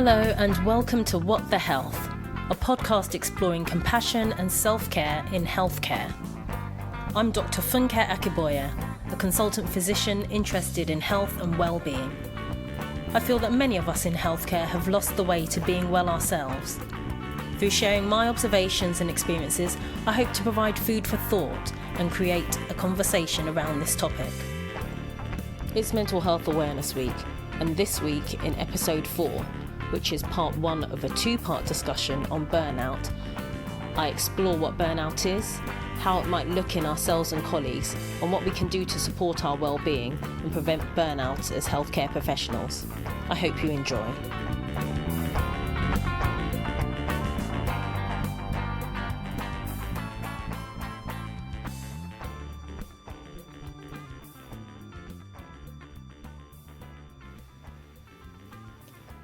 Hello and welcome to What the Health, a podcast exploring compassion and self-care in healthcare. I'm Dr. Funke Akiboye, a consultant physician interested in health and well-being. I feel that many of us in healthcare have lost the way to being well ourselves. Through sharing my observations and experiences, I hope to provide food for thought and create a conversation around this topic. It's Mental Health Awareness Week, and this week in episode 4, which is part 1 of a 2-part discussion on burnout, I explore what burnout is, how it might look in ourselves and colleagues, and what we can do to support our well-being and prevent burnout as healthcare professionals. I hope you enjoy.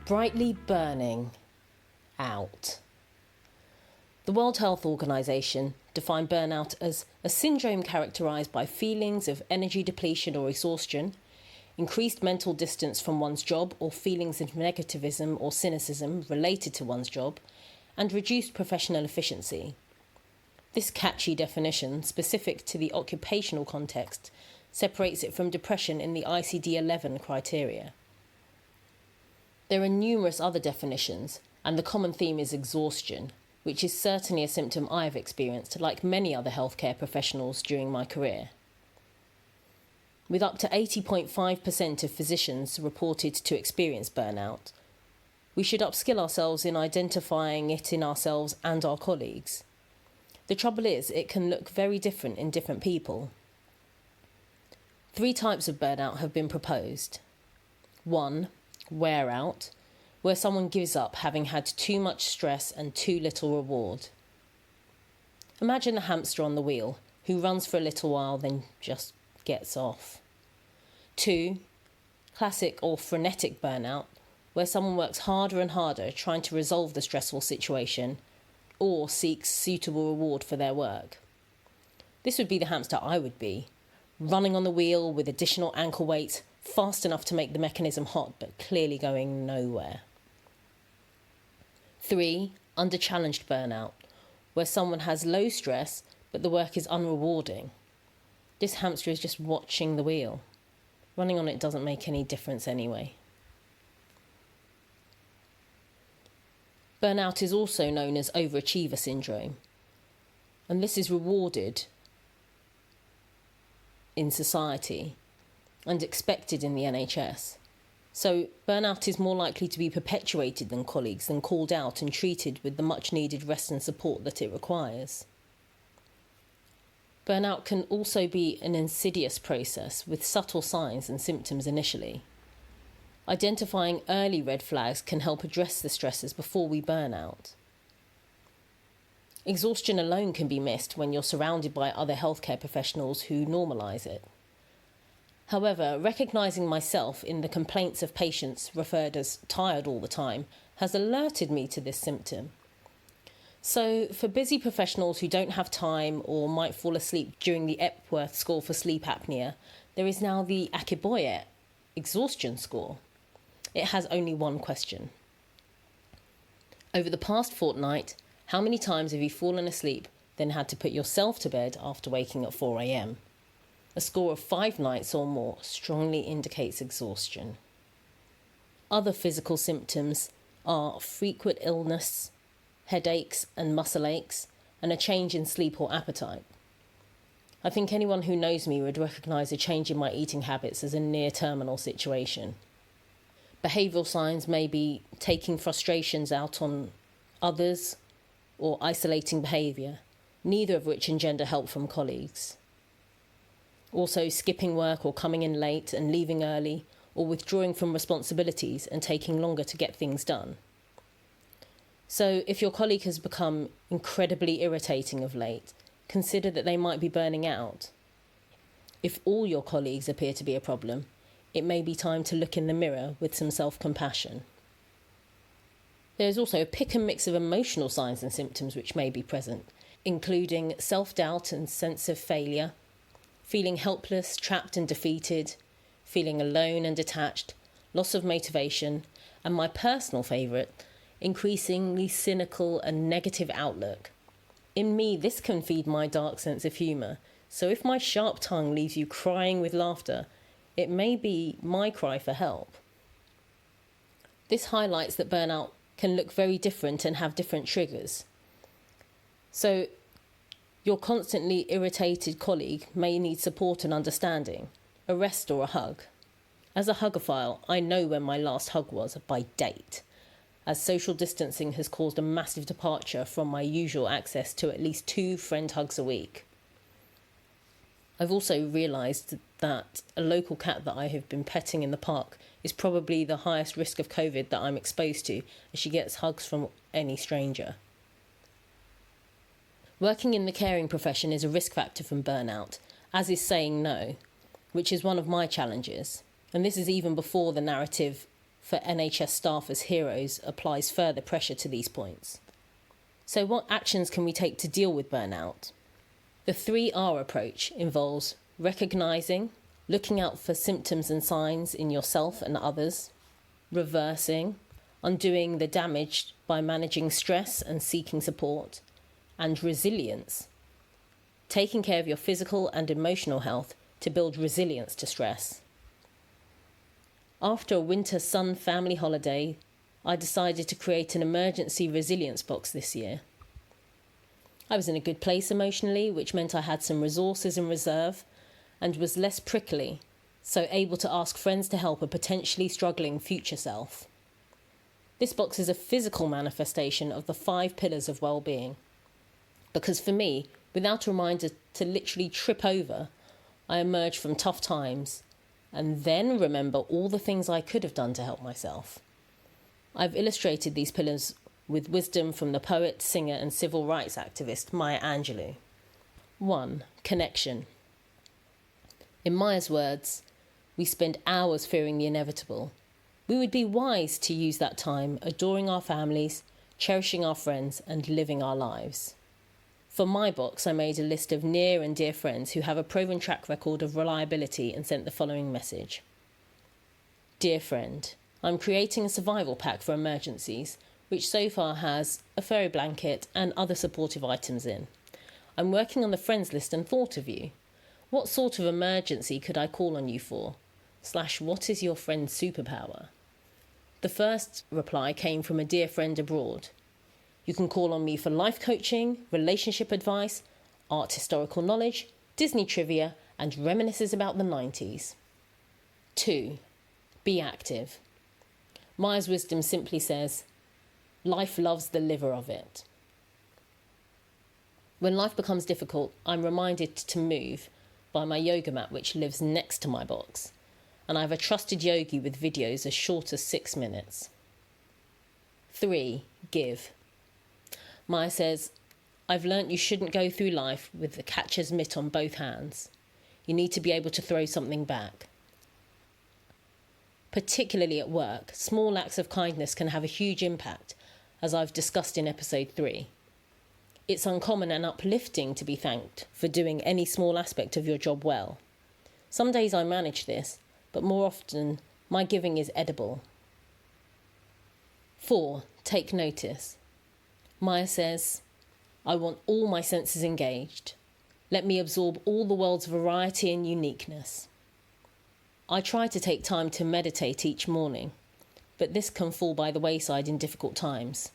Brightly burning out. The World Health Organization defined burnout as a syndrome characterized by feelings of energy depletion or exhaustion, increased mental distance from one's job or feelings of negativism or cynicism related to one's job, and reduced professional efficiency. This catchy definition, specific to the occupational context, separates it from depression in the ICD-11 criteria. There are numerous other definitions, and the common theme is exhaustion, which is certainly a symptom I have experienced, like many other healthcare professionals during my career. With up to 80.5% of physicians reported to experience burnout, we should upskill ourselves in identifying it in ourselves and our colleagues. The trouble is, it can look very different in different people. 3 types of burnout have been proposed. 1. Wear out, where someone gives up having had too much stress and too little reward. Imagine a hamster on the wheel who runs for a little while then just gets off. 2. Classic or frenetic burnout, where someone works harder and harder trying to resolve the stressful situation or seeks suitable reward for their work. This would be the hamster I would be, running on the wheel with additional ankle weight, fast enough to make the mechanism hot, but clearly going nowhere. 3. Under-challenged burnout, where someone has low stress, but the work is unrewarding. This hamster is just watching the wheel. Running on it doesn't make any difference anyway. Burnout is also known as overachiever syndrome, and this is rewarded in society and expected in the NHS. So burnout is more likely to be perpetuated than colleagues and called out and treated with the much needed rest and support that it requires. Burnout can also be an insidious process with subtle signs and symptoms initially. Identifying early red flags can help address the stresses before we burn out. Exhaustion alone can be missed when you're surrounded by other healthcare professionals who normalise it. However, recognising myself in the complaints of patients referred as tired all the time has alerted me to this symptom. So, for busy professionals who don't have time or might fall asleep during the Epworth score for sleep apnea, there is now the Akiboye exhaustion score. It has only one question. Over the past fortnight, how many times have you fallen asleep, then had to put yourself to bed after waking at 4 a.m? A score of 5 nights or more strongly indicates exhaustion. Other physical symptoms are frequent illness, headaches and muscle aches, and a change in sleep or appetite. I think anyone who knows me would recognise a change in my eating habits as a near-terminal situation. Behavioural signs may be taking frustrations out on others or isolating behaviour, neither of which engender help from colleagues. Also skipping work or coming in late and leaving early, or withdrawing from responsibilities and taking longer to get things done. So if your colleague has become incredibly irritating of late, consider that they might be burning out. If all your colleagues appear to be a problem, it may be time to look in the mirror with some self-compassion. There is also a pick and mix of emotional signs and symptoms which may be present, including self-doubt and sense of failure, feeling helpless, trapped and defeated, feeling alone and detached, loss of motivation, And my personal favourite, increasingly cynical and negative outlook. In me, this can feed my dark sense of humour. So if my sharp tongue leaves you crying with laughter, it may be my cry for help. This highlights that burnout can look very different and have different triggers. So your constantly irritated colleague may need support and understanding, a rest or a hug. As a hugophile, I know when my last hug was by date, as social distancing has caused a massive departure from my usual access to at least 2 friend hugs a week. I've also realised that a local cat that I have been petting in the park is probably the highest risk of COVID that I'm exposed to, as she gets hugs from any stranger. Working in the caring profession is a risk factor from burnout, as is saying no, which is one of my challenges. And this is even before the narrative for NHS staff as heroes applies further pressure to these points. So what actions can we take to deal with burnout? The 3R approach involves recognising, looking out for symptoms and signs in yourself and others, reversing, undoing the damage by managing stress and seeking support, and resilience, taking care of your physical and emotional health to build resilience to stress. After a winter sun family holiday, I decided to create an emergency resilience box this year. I was in a good place emotionally, which meant I had some resources in reserve and was less prickly, so able to ask friends to help a potentially struggling future self. This box is a physical manifestation of the 5 pillars of well-being. Because for me, without a reminder to literally trip over, I emerge from tough times and then remember all the things I could have done to help myself. I've illustrated these pillars with wisdom from the poet, singer and civil rights activist Maya Angelou. 1. Connection. In Maya's words, we spend hours fearing the inevitable. We would be wise to use that time adoring our families, cherishing our friends and living our lives. For my box, I made a list of near and dear friends who have a proven track record of reliability and sent the following message. Dear friend, I'm creating a survival pack for emergencies, which so far has a furry blanket and other supportive items in. I'm working on the friends list and thought of you. What sort of emergency could I call on you for? / what is your friend's superpower? The first reply came from a dear friend abroad. You can call on me for life coaching, relationship advice, art historical knowledge, Disney trivia, and reminiscences about the 90s. 2. Be active. Maya's wisdom simply says, life loves the liver of it. When life becomes difficult, I'm reminded to move by my yoga mat, which lives next to my box, and I have a trusted yogi with videos as short as 6 minutes. 3. Give. Maya says, I've learnt you shouldn't go through life with the catcher's mitt on both hands. You need to be able to throw something back. Particularly at work, small acts of kindness can have a huge impact, as I've discussed in episode 3. It's uncommon and uplifting to be thanked for doing any small aspect of your job well. Some days I manage this, but more often my giving is edible. 4. Take notice. Maya says, I want all my senses engaged. Let me absorb all the world's variety and uniqueness. I try to take time to meditate each morning, but this can fall by the wayside in difficult times.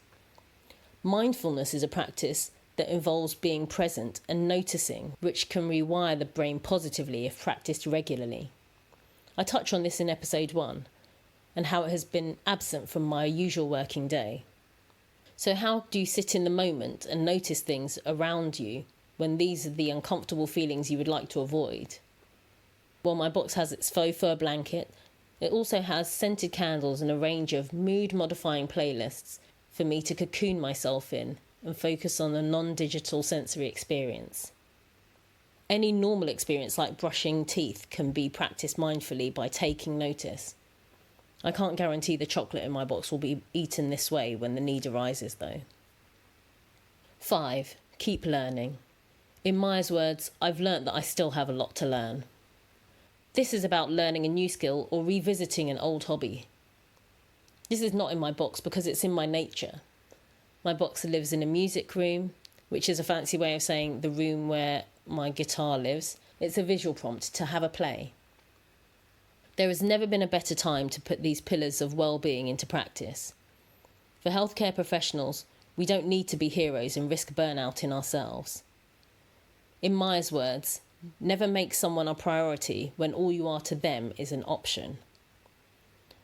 Mindfulness is a practice that involves being present and noticing, which can rewire the brain positively if practiced regularly. I touch on this in episode 1, and how it has been absent from my usual working day. So how do you sit in the moment and notice things around you when these are the uncomfortable feelings you would like to avoid? Well, my box has its faux fur blanket. It also has scented candles and a range of mood-modifying playlists for me to cocoon myself in and focus on a non-digital sensory experience. Any normal experience like brushing teeth can be practiced mindfully by taking notice. I can't guarantee the chocolate in my box will be eaten this way when the need arises, though. 5. Keep learning. In Maya's words, I've learnt that I still have a lot to learn. This is about learning a new skill or revisiting an old hobby. This is not in my box because it's in my nature. My box lives in a music room, which is a fancy way of saying the room where my guitar lives. It's a visual prompt to have a play. There has never been a better time to put these pillars of well-being into practice. For healthcare professionals, we don't need to be heroes and risk burnout in ourselves. In Maya's words, never make someone a priority when all you are to them is an option.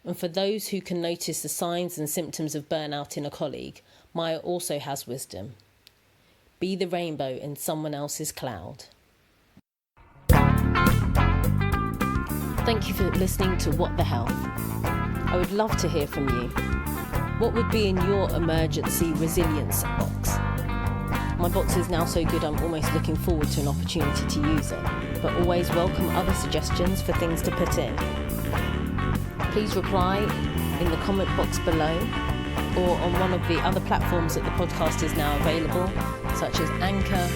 And for those who can notice the signs and symptoms of burnout in a colleague, Maya also has wisdom. Be the rainbow in someone else's cloud. Thank you for listening to What the Health. I would love to hear from you. What would be in your emergency resilience box? My box is now so good I'm almost looking forward to an opportunity to use it, but always welcome other suggestions for things to put in. Please reply in the comment box below or on one of the other platforms that the podcast is now available, such as Anchor,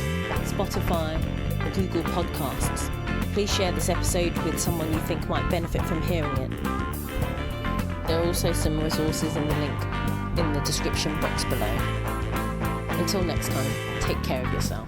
Spotify, or Google Podcasts. Please share this episode with someone you think might benefit from hearing it. There are also some resources in the link in the description box below. Until next time, take care of yourself.